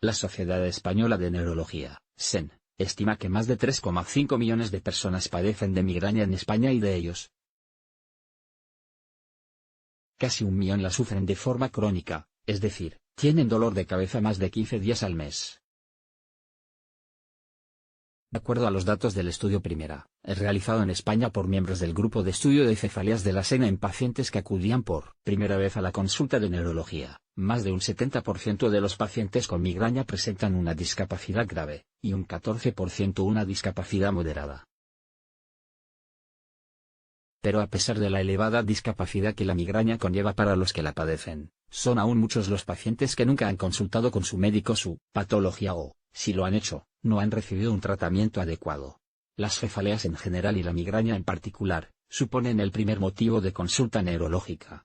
La Sociedad Española de Neurología, SEN, estima que más de 3,5 millones de personas padecen de migraña en España y de ellos, casi 1 millón la sufren de forma crónica, es decir, tienen dolor de cabeza más de 15 días al mes. De acuerdo a los datos del estudio Primera, realizado en España por miembros del grupo de estudio de cefaleas de la SEN en pacientes que acudían por primera vez a la consulta de neurología, más de un 70% de los pacientes con migraña presentan una discapacidad grave, y un 14% una discapacidad moderada. Pero a pesar de la elevada discapacidad que la migraña conlleva para los que la padecen, son aún muchos los pacientes que nunca han consultado con su médico su patología o, si lo han hecho, no han recibido un tratamiento adecuado. Las cefaleas en general y la migraña en particular, suponen el primer motivo de consulta neurológica.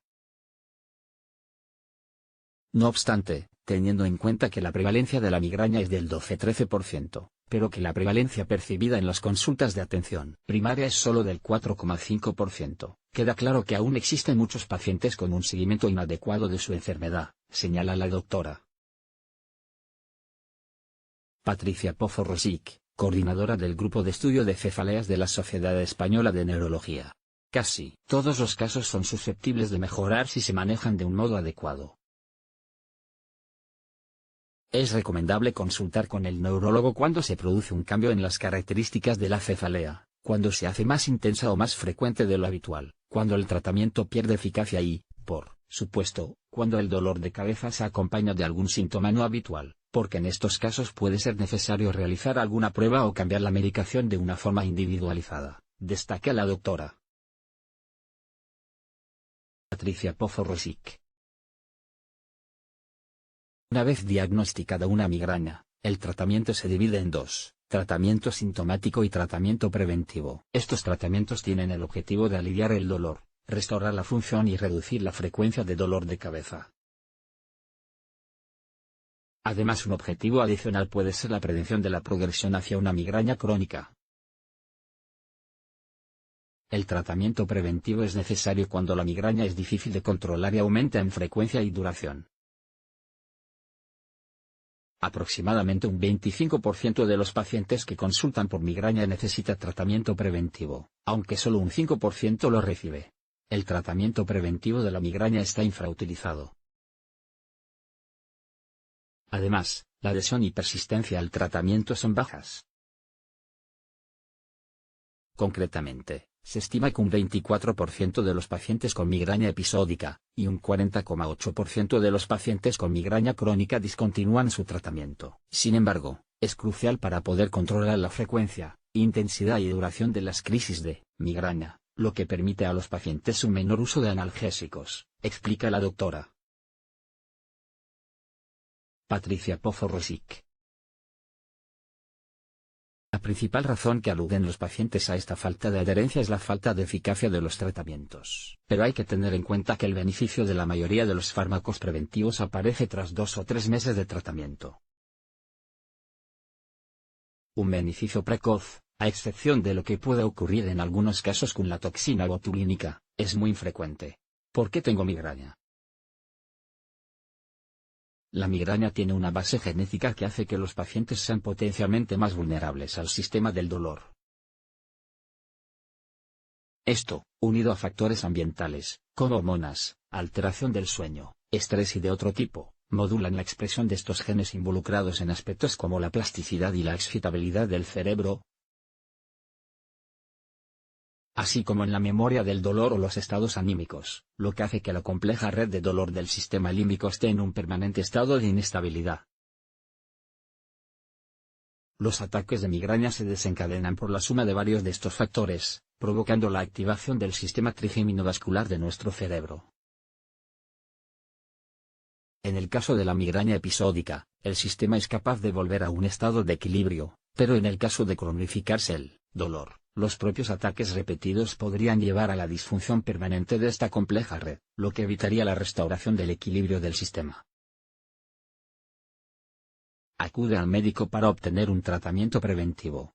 No obstante, teniendo en cuenta que la prevalencia de la migraña es del 12-13%, pero que la prevalencia percibida en las consultas de atención primaria es solo del 4,5%, queda claro que aún existen muchos pacientes con un seguimiento inadecuado de su enfermedad, señala la doctora Patricia Pozo Rosic, coordinadora del Grupo de Estudio de Cefaleas de la Sociedad Española de Neurología. Casi todos los casos son susceptibles de mejorar si se manejan de un modo adecuado. Es recomendable consultar con el neurólogo cuando se produce un cambio en las características de la cefalea, cuando se hace más intensa o más frecuente de lo habitual, cuando el tratamiento pierde eficacia y, por supuesto, cuando el dolor de cabeza se acompaña de algún síntoma no habitual, porque en estos casos puede ser necesario realizar alguna prueba o cambiar la medicación de una forma individualizada, destaca la doctora Patricia Pozo Rosic. Una vez diagnosticada una migraña, el tratamiento se divide en dos: tratamiento sintomático y tratamiento preventivo. Estos tratamientos tienen el objetivo de aliviar el dolor, restaurar la función y reducir la frecuencia de dolor de cabeza. Además, un objetivo adicional puede ser la prevención de la progresión hacia una migraña crónica. El tratamiento preventivo es necesario cuando la migraña es difícil de controlar y aumenta en frecuencia y duración. Aproximadamente un 25% de los pacientes que consultan por migraña necesita tratamiento preventivo, aunque solo un 5% lo recibe. El tratamiento preventivo de la migraña está infrautilizado. Además, la adhesión y persistencia al tratamiento son bajas. Concretamente, se estima que un 24% de los pacientes con migraña episódica, y un 40,8% de los pacientes con migraña crónica discontinúan su tratamiento. Sin embargo, es crucial para poder controlar la frecuencia, intensidad y duración de las crisis de migraña, lo que permite a los pacientes un menor uso de analgésicos, explica la doctora Patricia Pozo Rosic. La principal razón que aluden los pacientes a esta falta de adherencia es la falta de eficacia de los tratamientos. Pero hay que tener en cuenta que el beneficio de la mayoría de los fármacos preventivos aparece tras 2 o 3 meses de tratamiento. Un beneficio precoz, a excepción de lo que puede ocurrir en algunos casos con la toxina botulínica, es muy infrecuente. ¿Por qué tengo migraña? La migraña tiene una base genética que hace que los pacientes sean potencialmente más vulnerables al sistema del dolor. Esto, unido a factores ambientales, como hormonas, alteración del sueño, estrés y de otro tipo, modulan la expresión de estos genes involucrados en aspectos como la plasticidad y la excitabilidad del cerebro, así como en la memoria del dolor o los estados anímicos, lo que hace que la compleja red de dolor del sistema límbico esté en un permanente estado de inestabilidad. Los ataques de migraña se desencadenan por la suma de varios de estos factores, provocando la activación del sistema trigeminovascular de nuestro cerebro. En el caso de la migraña episódica, el sistema es capaz de volver a un estado de equilibrio, pero en el caso de cronificarse el dolor, los propios ataques repetidos podrían llevar a la disfunción permanente de esta compleja red, lo que evitaría la restauración del equilibrio del sistema. Acude al médico para obtener un tratamiento preventivo.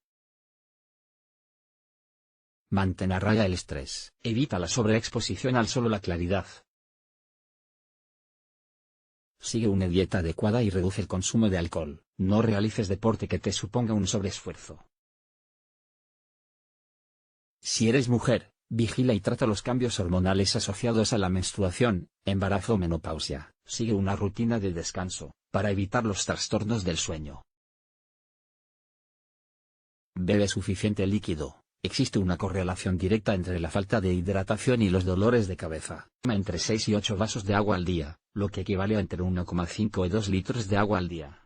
Mantén a raya el estrés. Evita la sobreexposición al sol o la claridad. Sigue una dieta adecuada y reduce el consumo de alcohol. No realices deporte que te suponga un sobreesfuerzo. Si eres mujer, vigila y trata los cambios hormonales asociados a la menstruación, embarazo o menopausia. Sigue una rutina de descanso, para evitar los trastornos del sueño. Bebe suficiente líquido. Existe una correlación directa entre la falta de hidratación y los dolores de cabeza. Toma entre 6 y 8 vasos de agua al día, lo que equivale a entre 1,5 y 2 litros de agua al día.